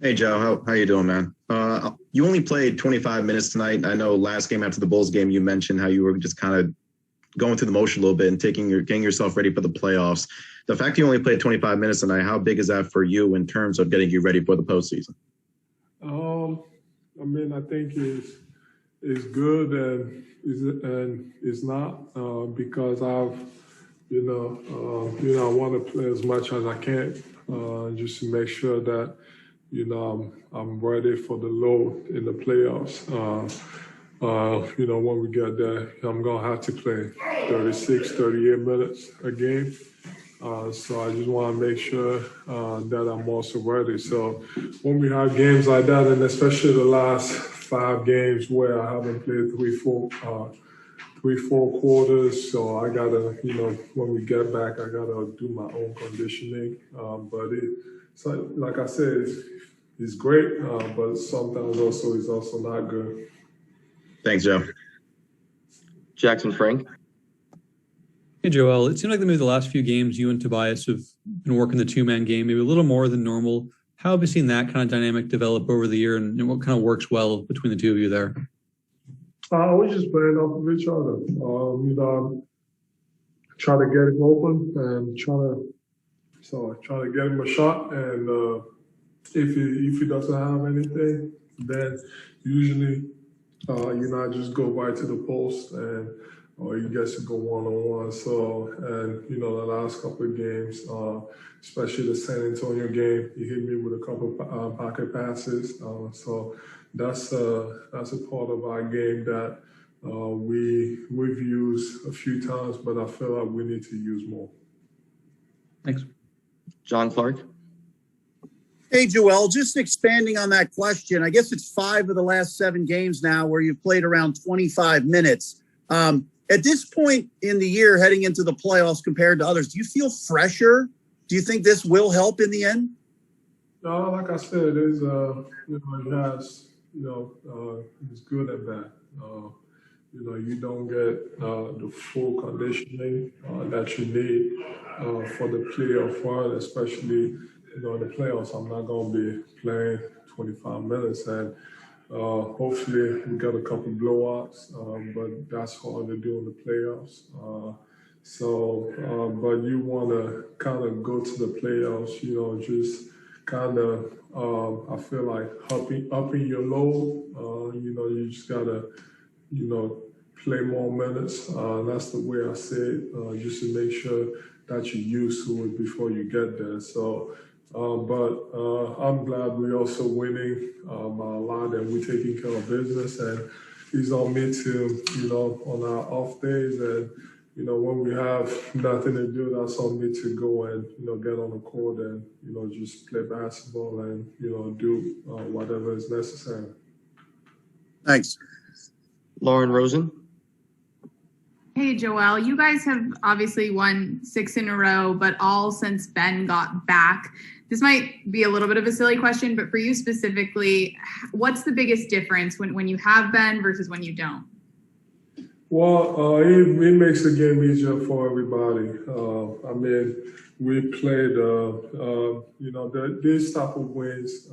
Hey Joe, how you doing, man? You only played 25 minutes tonight. I know last game after the Bulls game, you mentioned how you were just kind of going through the motion a little bit and getting yourself ready for the playoffs. The fact you only played 25 minutes tonight, how big is that for you in terms of getting you ready for the postseason? I think it's good and it's not because I want to play as much as I can just to make sure that I'm ready for the load in the playoffs. When we get there, I'm going to have to play 36, 38 minutes a game. So I just want to make sure that I'm also ready. So when we have games like that, and especially the last 5 games where I haven't played three, four quarters, so I gotta, when we get back, I gotta do my own conditioning. So like I said, it's great, but sometimes also it's also not good. Thanks, Joe. Jackson Frank. Hey, Joel. It seems like maybe the last few games you and Tobias have been working the two-man game, maybe a little more than normal. How have you seen that kind of dynamic develop over the year, and what kind of works well between the two of you there? We just playing off of each other. Try to get him open and try to get him a shot. And if he doesn't have anything, then usually I just go right to the post and or he gets to go one-on-one. So, and the last couple of games, especially the San Antonio game, he hit me with a couple of pocket passes. So that's a part of our game that we've used a few times, but I feel like we need to use more. Thanks. John Clark. Hey, Joel, just expanding on that question. I guess it's 5 of the last 7 games now where you've played around 25 minutes. At this point in the year, heading into the playoffs compared to others, do you feel fresher? Do you think this will help in the end? No, like I said, it has, it's good and bad. You don't get the full conditioning that you need for the playoff run, especially, in the playoffs. I'm not going to be playing 25 minutes, and hopefully we got a couple blowouts, but that's hard to do in the playoffs. But you want to kind of go to the playoffs, just kind of, I feel like upping your load. You just got to, play more minutes. That's the way I say it, just to make sure that you're used to it before you get there. So, I'm glad we're also winning by a lot and we're taking care of business. And it's on me to, on our off days and, when we have nothing to do, that's on me to go and, get on the court and, just play basketball and, do whatever is necessary. Thanks. Lauren Rosen. Hey, Joel, you guys have obviously won 6 in a row, but all since Ben got back. This might be a little bit of a silly question, but for you specifically, what's the biggest difference when you have Ben versus when you don't? Well, it makes the game easier for everybody. We played, these type of wins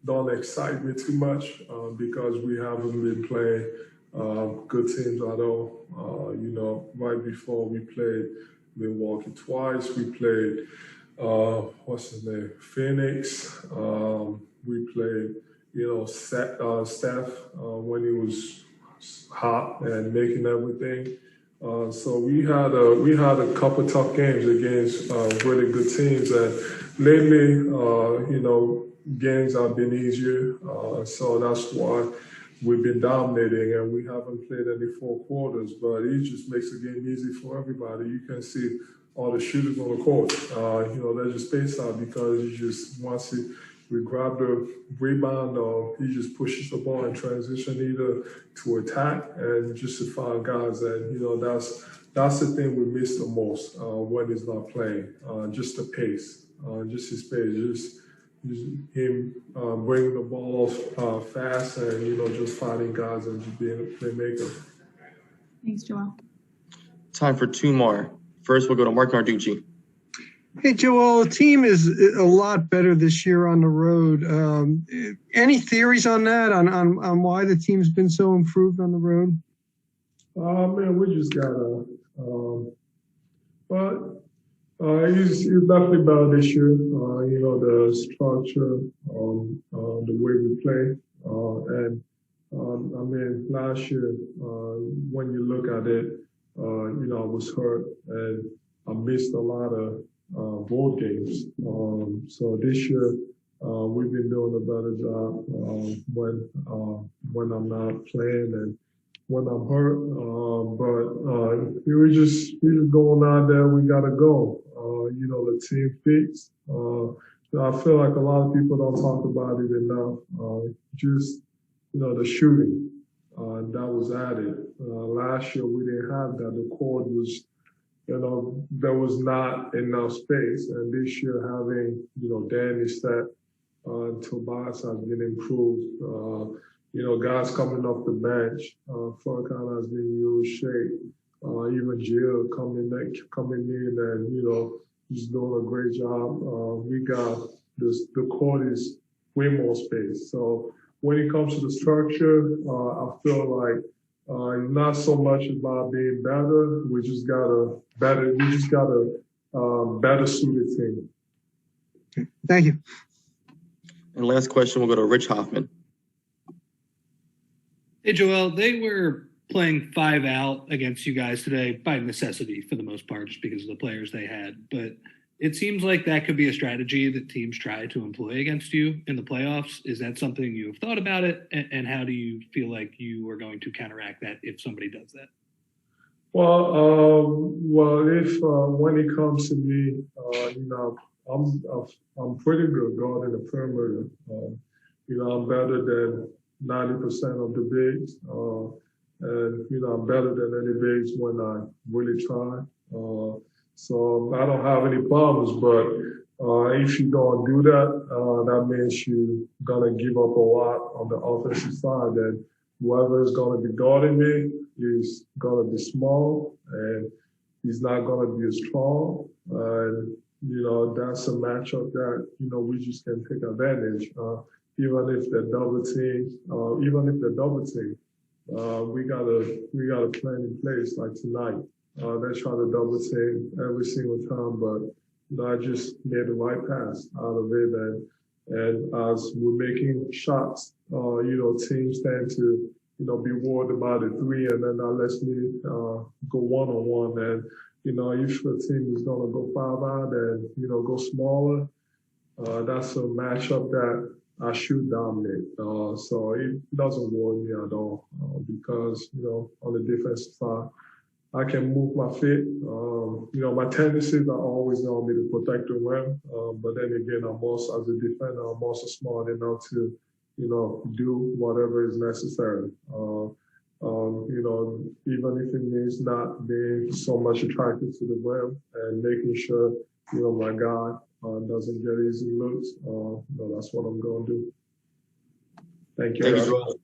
don't excite me too much because we haven't been playing good teams at all. Right before we played Milwaukee twice, we played, Phoenix. We played, Steph when he was hot and making everything. So we had a couple tough games against really good teams, and lately, games have been easier. So that's why we've been dominating, and we haven't played any 4 quarters. But it just makes the game easy for everybody. You can see all the shooters on the court. They're just spaced out because you just once we grab the rebound, or he just pushes the ball in transition either to attack and just to find guys. And that's the thing we miss the most when he's not playing. Just the pace, just his pace, just him bringing the ball off fast and just finding guys and just being a playmaker. Thanks, Joel. Time for 2 more. First, we'll go to Mark Narducci. Hey, Joel, the team is a lot better this year on the road. Any theories on that, on why the team's been so improved on the road? Man, we just gotta, but he's definitely better this year. The structure, the way we play, and I mean, last year, when you look at it, I was hurt and I missed a lot of board games. So this year, we've been doing a better job when I'm not playing and when I'm hurt. But we were just going out there. We gotta go. The team fits. I feel like a lot of people don't talk about it enough. The shooting that was added. Last year we didn't have that. The court was, there was not enough space. And this year having, Danny Stat and Tobias has been improved. Guys coming off the bench, Furkan has been in huge shape. Even Jill coming in and, he's doing a great job. We got the court is way more space. So when it comes to the structure, I feel like not so much about being better. We just got a better suited team. Thank you. And last question, we'll go to Rich Hoffman. Hey, Joel, they were playing 5 out against you guys today by necessity for the most part, just because of the players they had. But it seems like that could be a strategy that teams try to employ against you in the playoffs. Is that something you have thought about it? And how do you feel like you are going to counteract that if somebody does that? If when it comes to me, I'm pretty good guarding the perimeter. I'm better than 90% of the bigs, and I'm better than any bigs when I really try. So I don't have any problems, but if you don't do that, that means you're gonna give up a lot on the offensive side. And whoever is gonna be guarding me is gonna be small, and he's not gonna be as strong. And that's a matchup that we just can take advantage. Even if they're double team, we got a plan in place like tonight. They try to double team every single time, but I just made the right pass out of it. And as we're making shots, teams tend to, be worried about the three, and then that lets me go one-on-one. And, if the team is going to go 5 out and, go smaller, that's a matchup that I should dominate. So it doesn't worry me at all because, on the defensive side, I can move my feet. My tendencies are always going to be to protect the rim. But then again, I'm also, as a defender, I'm also smart enough to, do whatever is necessary. Even if it means not being so much attracted to the rim and making sure, my guy doesn't get easy looks. That's what I'm going to do. Thank you. Thank you, Joel.